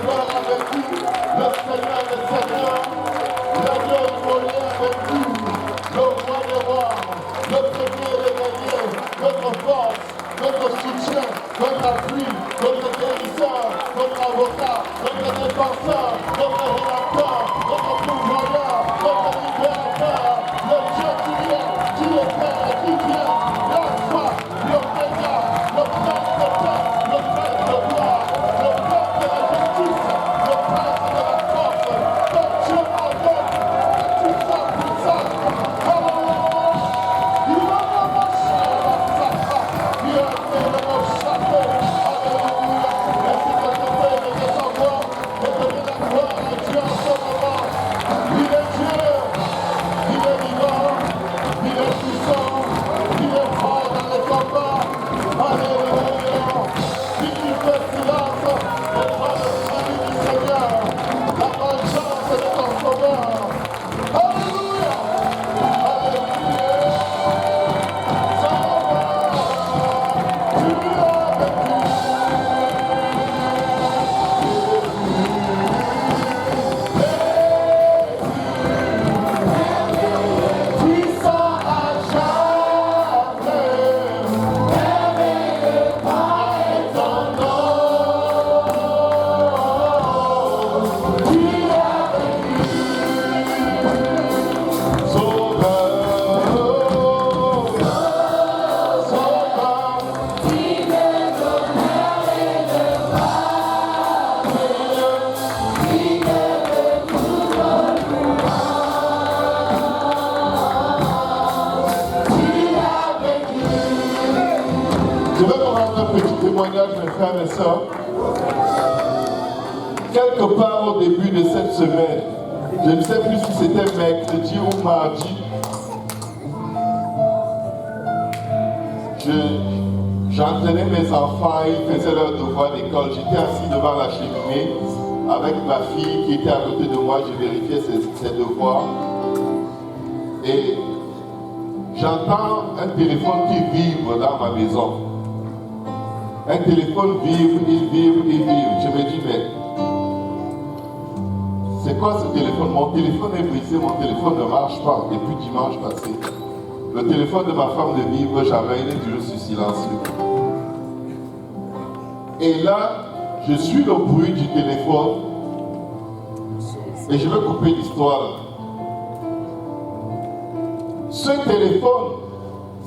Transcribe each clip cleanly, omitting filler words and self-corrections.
Père avec vous, le Seigneur des Seigneurs, le Dieu immolé avec vous, le roi des rois, le premier des guerriers, notre force, notre soutien, notre appui, notre guérisseur, notre avocat, notre défenseur, notre rédacteur, notre pourvoyeur, notre libérateur, le Dieu qui vient, qui était et qui vient, l'alpha, l'oméga, le prince de paix, le prince de gloire, le prince de la justice, le prince de la force, le Dieu avec, tout ça puissant. Mes frères et sœurs, quelque part au début de cette semaine, je ne sais plus si c'était mercredi ou mardi, j'entraînais mes enfants, ils faisaient leur devoir d'école. J'étais assis devant la cheminée avec ma fille qui était à côté de moi, je vérifiais ses devoirs. Et j'entends un téléphone qui vibre dans ma maison. Un téléphone vibre, il vibre, il vibre. Je me dis, mais c'est quoi ce téléphone? Mon téléphone est brisé, mon téléphone ne marche pas depuis dimanche passé. Le téléphone de ma femme ne vibre jamais, il est toujours sur silencieux. Et là, je suis le bruit du téléphone et je vais couper l'histoire. Ce téléphone,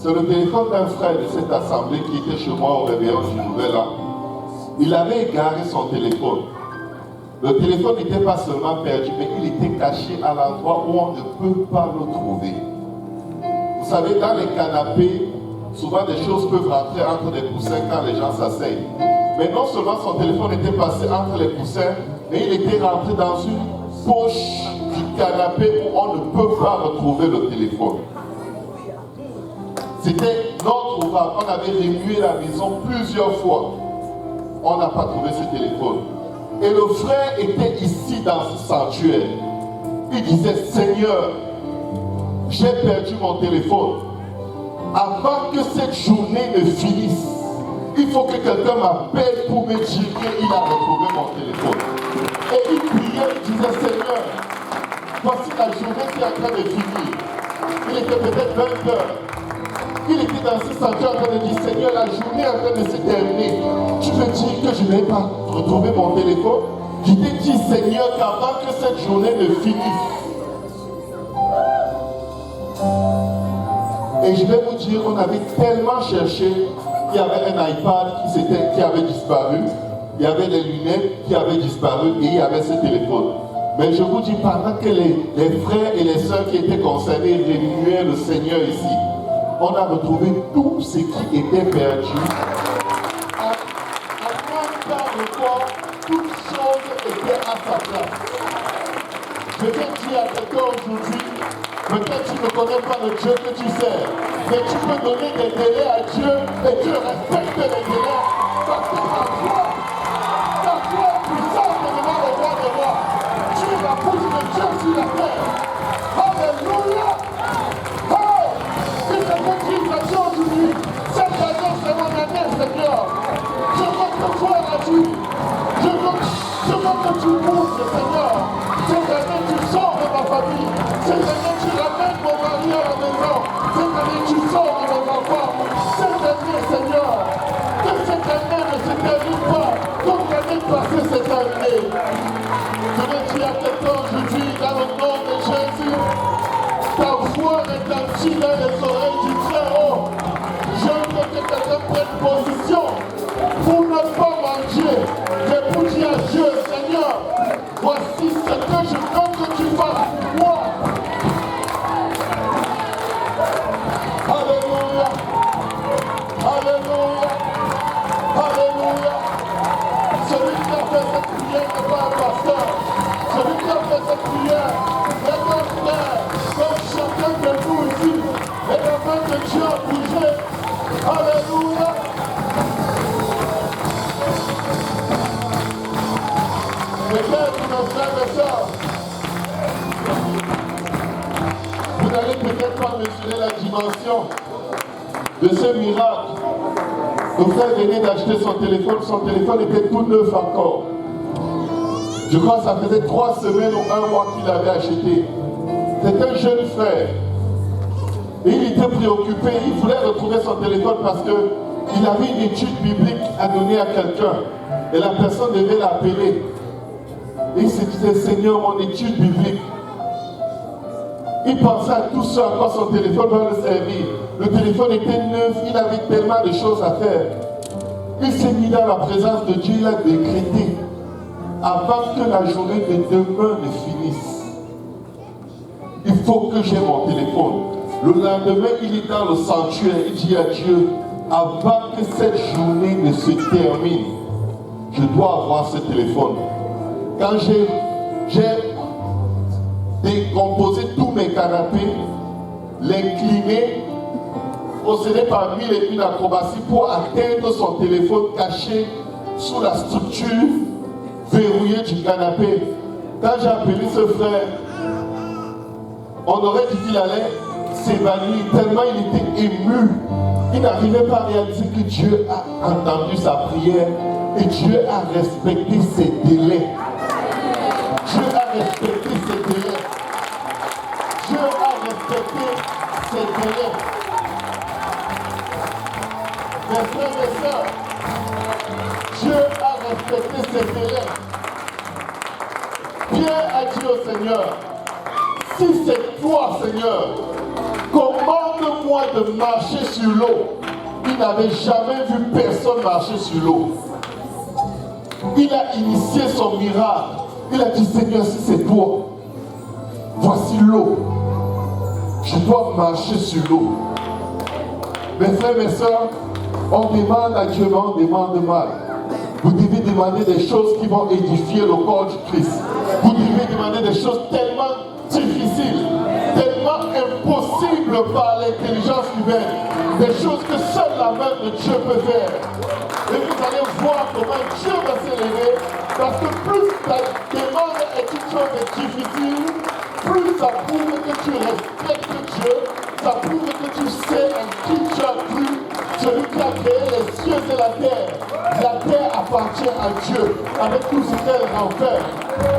c'est le téléphone d'un frère de cette assemblée qui était chez moi au réveillon du Nouvel An. Il avait égaré son téléphone. Le téléphone n'était pas seulement perdu, mais il était caché à l'endroit où on ne peut pas le trouver. Vous savez, dans les canapés, souvent des choses peuvent rentrer entre les coussins quand les gens s'asseyent. Mais non seulement son téléphone était passé entre les coussins, mais il était rentré dans une poche du canapé où on ne peut pas retrouver le téléphone. C'était notre ouvrage. On avait remué la maison plusieurs fois. On n'a pas trouvé ce téléphone. Et le frère était ici dans ce sanctuaire. Il disait, Seigneur, j'ai perdu mon téléphone. Avant que cette journée ne finisse, il faut que quelqu'un m'appelle pour me dire qu'il a retrouvé mon téléphone. Et il priait, il disait, Seigneur, voici la journée qui est en train de finir. Il était peut-être 20 heures. Il était dans ce sanctuaire en train de dire, Seigneur, la journée est en train de se terminer. Tu me dis que je n'ai pas retrouvé mon téléphone. Je t'ai dit, Seigneur, qu'avant que cette journée ne finisse. Et je vais vous dire, on avait tellement cherché. Il y avait un iPad qui avait disparu. Il y avait des lunettes qui avaient disparu et il y avait ce téléphone. Mais je vous dis, pendant que les frères et les sœurs qui étaient concernés remuaient le Seigneur ici, on a retrouvé tout ce qui était perdu. À même temps de quoi, toute chose était à sa place. Je vais dire à quelqu'un aujourd'hui, peut-être tu ne connais pas le Dieu que tu sers, mais tu peux donner des délais à Dieu et Dieu respecte les délais parce que ta foi est puissante devant le roi de roi. Tu es la bouche de Dieu sur la terre. Alléluia! Aujourd'hui, cette année, c'est mon année, Seigneur. Je veux te voir à Dieu. Je veux que tu bouges, Seigneur. Cette année, tu sors de ma famille. Cette année, tu ramènes mon mari à la maison. Cette année, tu sors de mon enfant. Cette année, Seigneur, que cette année ne se termine pas comme l'année passée cette année. Je vais dire à quelqu'un aujourd'hui, dans le nom de Jésus, ta voix retentit dans les oreilles du Très-Haut. Je veux que quelqu'un prenne position pour ne pas manger, mais pour dire à Dieu, Seigneur, voici ce que je veux que tu fasses pour moi. Alléluia. Alléluia. Alléluia. Celui qui a fait cette prière n'est pas un pasteur. Celui qui a fait cette prière est un frère, comme chacun de nous ici. Et la main de Dieu a bougé. Alléluia. Peut-être, mes frères et sœurs, vous n'allez peut-être pas mesurer la dimension de ce miracle. Mon frère venait d'acheter son téléphone était tout neuf encore. Je crois que ça faisait 3 semaines ou 1 mois qu'il l'avait acheté. C'est un jeune frère. Et il était préoccupé, il voulait retrouver son téléphone parce qu'il avait une étude biblique à donner à quelqu'un. Et la personne devait l'appeler. Et il se disait, Seigneur, mon étude biblique. Il pensait à tout ce à quoi son téléphone va le servir. Le téléphone était neuf, il avait tellement de choses à faire. Il s'est mis dans la présence de Dieu, il a décrété, avant que la journée de demain ne finisse, il faut que j'ai mon téléphone. Le lendemain, il est dans le sanctuaire, il dit à Dieu, avant que cette journée ne se termine, je dois avoir ce téléphone. Quand j'ai décomposé tous mes canapés, l'incliné, procédé par 1001 acrobaties pour atteindre son téléphone caché sous la structure verrouillée du canapé. Quand j'ai appelé ce frère, on aurait dit qu'il allait s'évanouir tellement il était ému. Il n'arrivait pas à réaliser que Dieu a entendu sa prière et Dieu a respecté ses délais. Dieu a respecté ses délais. Dieu a respecté ses délais. Mes frères et sœurs, Dieu a respecté ses délais. Pierre a dit au Seigneur, si c'est toi, Seigneur, commande-moi de marcher sur l'eau. Il n'avait jamais vu personne marcher sur l'eau. Il a initié son miracle. Il a dit, Seigneur, si c'est toi, voici l'eau. Je dois marcher sur l'eau. Mes frères, mes sœurs, on demande à Dieu, mais on demande mal. Vous devez demander des choses qui vont édifier le corps du Christ. Vous devez demander des choses tellement difficiles, tellement impossibles par l'intelligence humaine. Des choses que seule la main de Dieu peut faire. Et vous allez voir comment Dieu va s'élever. Parce que plus ta demande est une chose difficile, plus ça prouve que tu respectes Dieu, ça prouve que tu sais en qui tu as cru, celui qui a créé les cieux et la terre. La terre appartient à Dieu, avec tout ce qu'elle renferme.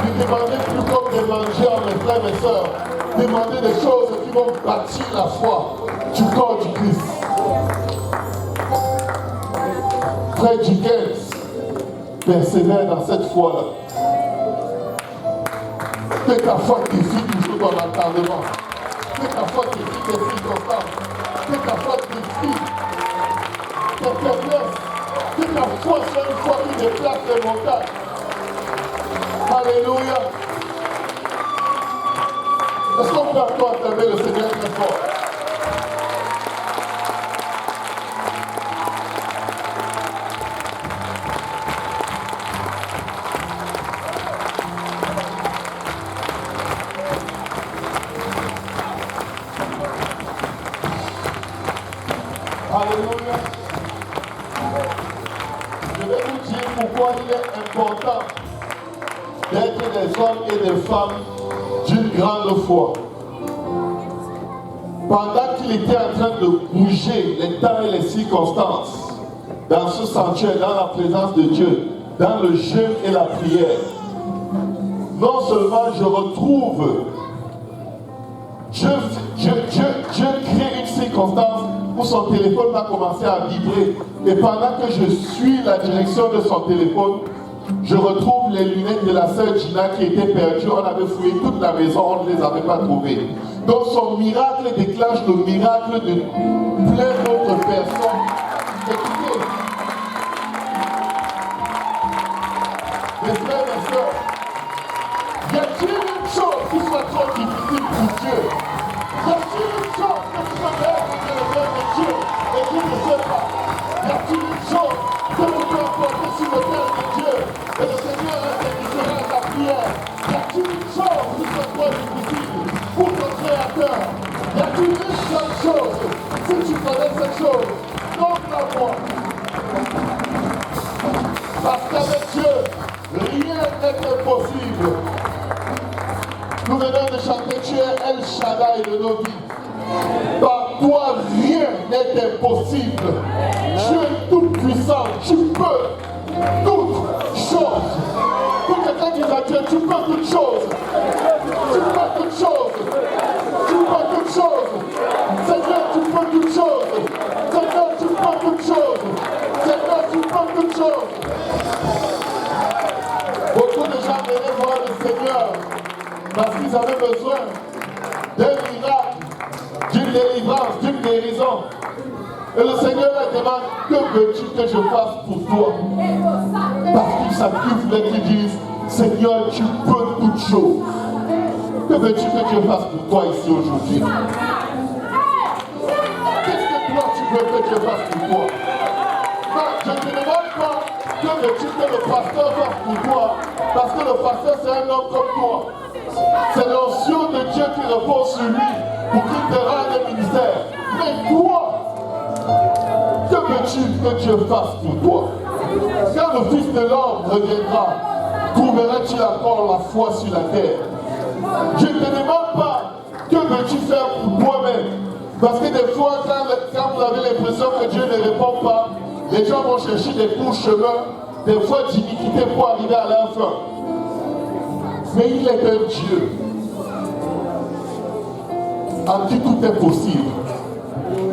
Ne demandez plus comme des mangeurs, mes frères, mes sœurs. Demandez des choses qui vont bâtir la foi du corps du Christ. Frère Dickens persévère dans cette foi-là. Que ta foi défie toujours dans l'entendement. Que ta foi défie des circonstances. Que ta foi défie tes faiblesses. Que ta foi soit une foi qui déplace les montagnes. Alléluia. Est-ce qu'on peut encore acclamer le Seigneur très fort? Alléluia. Je vais vous dire pourquoi il est important d'être des hommes et des femmes d'une grande foi. Pendant qu'il était en train de bouger les temps et les circonstances, dans ce sanctuaire, dans la présence de Dieu, dans le jeûne et la prière, seulement je retrouve, je crée une circonstance où son téléphone va commencer à vibrer. Et pendant que je suis la direction de son téléphone, je retrouve les lunettes de la sœur Gina qui étaient perdues. On avait fouillé toute la maison, on ne les avait pas trouvées. Donc son miracle déclenche le miracle de plein d'autres personnes. Écoutez, mes frères et sœurs, y a-t-il une chose qui soit trop difficile pour Dieu? Y a-t-il une chose que tu peux faire pour que le cœur de Dieu et Dieu ne sait pas? Y a-t-il une chose que tu peux apporter sur le cœur de Dieu et le Seigneur réalisera ta prière? Y a-t-il une chose qui soit trop difficile pour ton Créateur? Y a-t-il une seule chose? Si tu connais cette chose, donne-la-moi. Parce qu'avec Dieu, rien n'est impossible. Nous venons de chanter, tu es El Shaddai de nos vies. Par toi, rien n'est impossible. Tu es tout puissant, tu peux toutes choses. Pour quelqu'un qui a Dieu, tu peux toutes choses. Tu peux toutes choses. Tu peux toutes choses. Seigneur, tu peux toutes choses. Seigneur, tu peux toutes choses. Seigneur, tu peux toutes choses. Beaucoup de gens venaient voir le Seigneur parce qu'ils avaient besoin d'un miracle, d'une délivrance, d'une guérison. Et le Seigneur leur demande, que veux-tu que je fasse pour toi? Parce qu'ils s'activent et qu'ils disent, Seigneur, tu peux toutes choses. Que veux-tu que je fasse pour toi ici aujourd'hui? Qu'est-ce que toi tu veux que je fasse pour toi? Non, je ne te demande pas que veux-tu que le pasteur fasse pour toi, parce que le pasteur c'est un homme comme toi. C'est l'onction de Dieu qui repose sur lui pour qu'il te rende le ministère. Mais toi, que veux-tu que Dieu fasse pour toi? Quand le Fils de l'homme reviendra, trouveras-tu encore la foi sur la terre? Je ne te demande pas que veux-tu faire pour toi-même. Parce que des fois, quand vous avez l'impression que Dieu ne répond pas, les gens vont chercher des courts chemins, des fois d'iniquité pour arriver à leur fin. Mais il est un Dieu en qui tout est possible.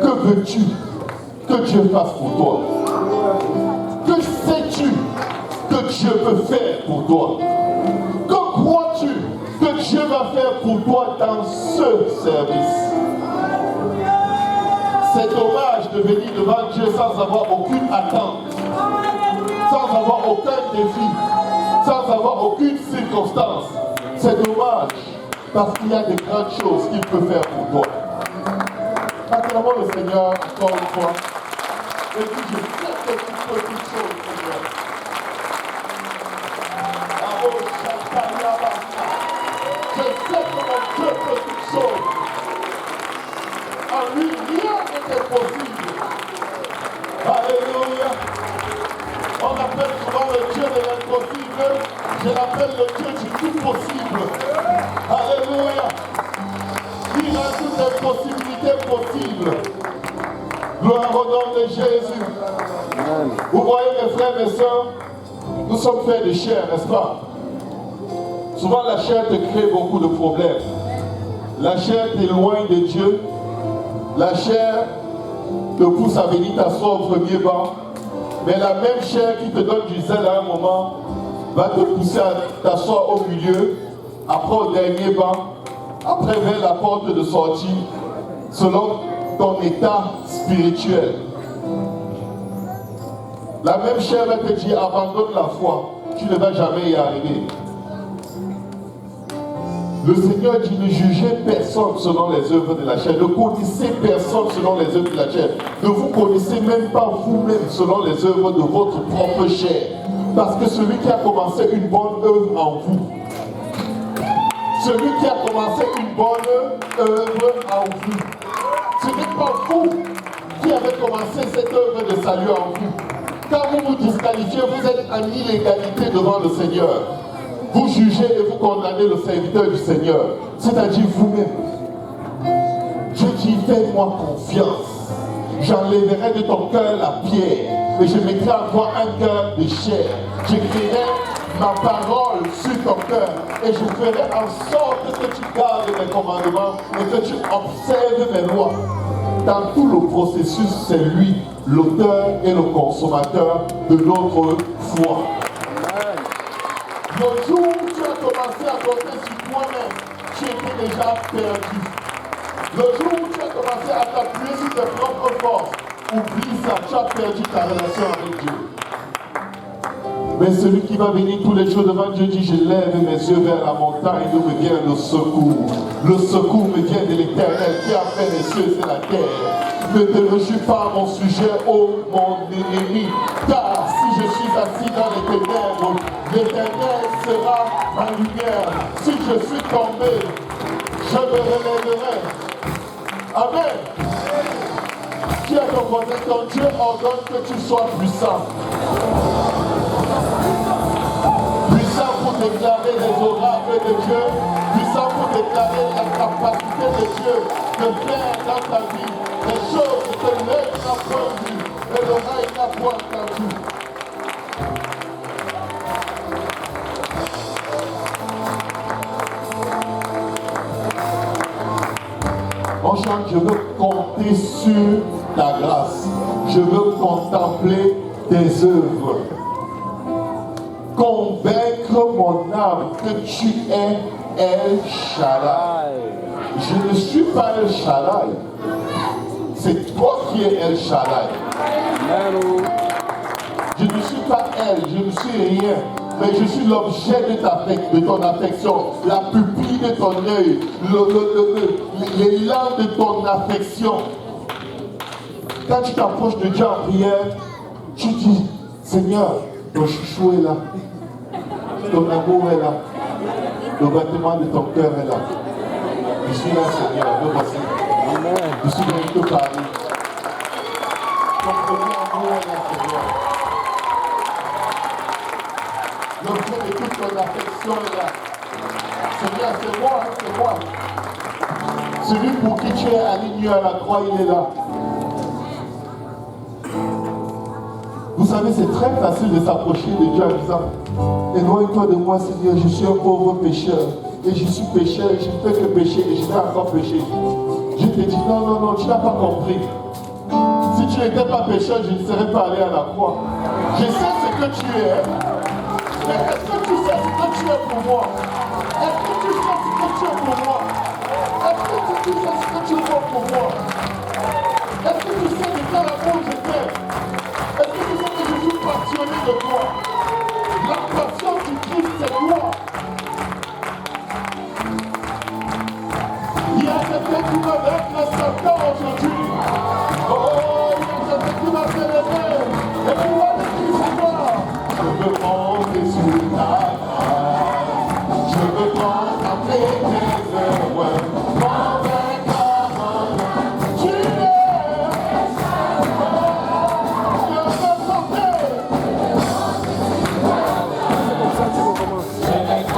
Que veux-tu que Dieu fasse pour toi? Que sais-tu que Dieu peut faire pour toi? Que crois-tu que Dieu va faire pour toi dans ce service? C'est dommage de venir devant Dieu sans avoir aucune attente, sans avoir aucun défi, sans avoir aucune circonstance. C'est dommage, parce qu'il y a de grandes choses qu'il peut faire pour toi. Acclamons le Seigneur encore une fois. Et puis je sais que tu peux toutes choses, Seigneur. Je sais que mon Dieu peut toutes choses. En lui, rien n'est impossible. Alléluia. On appelle souvent le Dieu de l'impossible. Je l'appelle le Dieu du tout possible. Alléluia. Il a toutes les possibilités possibles. Gloire au nom de Jésus. Vous voyez mes frères et mes sœurs, nous sommes faits de chair, n'est-ce pas? Souvent la chair te crée beaucoup de problèmes. La chair t'éloigne de Dieu. La chair te pousse à venir t'asseoir au premier banc. Mais la même chair qui te donne du zèle à un moment va te pousser à t'asseoir au milieu, après au dernier banc, après vers la porte de sortie, selon ton état spirituel. La même chair va te dire, abandonne la foi, tu ne vas jamais y arriver. Le Seigneur dit, ne jugez personne selon les œuvres de la chair, ne connaissez personne selon les œuvres de la chair, ne vous connaissez même pas vous-même selon les œuvres de votre propre chair. Parce que celui qui a commencé une bonne œuvre en vous, celui qui a commencé une bonne œuvre en vous, ce n'est pas vous qui avez commencé cette œuvre de salut en vous. Quand vous vous disqualifiez, vous êtes en illégalité devant le Seigneur. Vous jugez et vous condamnez le serviteur du Seigneur, c'est-à-dire vous-même. Je dis, fais-moi confiance. J'enlèverai de ton cœur la pierre et je mettrai en toi un cœur de chair. J'écrirai ma parole sur ton cœur et je ferai en sorte que tu gardes mes commandements et que tu observes mes lois. Dans tout le processus, c'est lui, l'auteur et le consommateur de notre foi. Le jour où tu as commencé à compter sur toi-même, tu étais déjà perdu. Le jour où tu as commencé à t'appuyer sur tes propres forces, oublie ça, tu as perdu ta relation avec Dieu. Mais celui qui va venir tous les jours devant Dieu dit, je lève mes yeux vers la montagne d'où me vient le secours. Le secours me vient de l'Éternel qui a fait les cieux et la terre. Ne te réjouis pas à mon sujet, ô mon ennemi, car si je suis assis dans les ténèbres, l'Éternel sera ma lumière. Si je suis tombé, je me relèverai. Amen. Qui a ton voisin, ton Dieu ordonne que tu sois puissant. Puissant pour déclarer les oracles de Dieu, puissant pour déclarer la capacité de Dieu de faire dans ta vie les choses que l'œil n'a point vues et l'oreille n'a point entendu. On chante, je veux compter sur ta grâce, je veux contempler tes œuvres. Convaincre mon âme que tu es El Shaddai. Je ne suis pas El Shaddai. C'est toi qui es El Shaddai. Je ne suis pas elle, je ne suis rien. Mais je suis l'objet de ton affection, la pupille de ton œil, l'élan de ton affection. Quand tu t'approches de Dieu en prière, tu dis, Seigneur, ton chouchou est là. Ton amour est là. Le battement de ton cœur est là. Je suis là, Seigneur. Me voici. Je suis venu te parler. Ton premier amour est là, Seigneur. L'objet de toute ton affection est là. Seigneur, c'est moi, c'est moi. Celui pour qui tu es aligné à la croix, il est là. Vous savez, c'est très facile de s'approcher de Dieu en disant, éloigne-toi de moi, Seigneur, je suis un pauvre pécheur. Et je suis pécheur, et je ne fais que pécher, et je vais encore pécher. Je te dis, non, non, non, tu n'as pas compris. Si tu n'étais pas pécheur, je ne serais pas allé à la croix. Je sais ce que tu es. Mais est-ce que tu sais ce que tu es pour moi? Est-ce que tu sais ce que tu es pour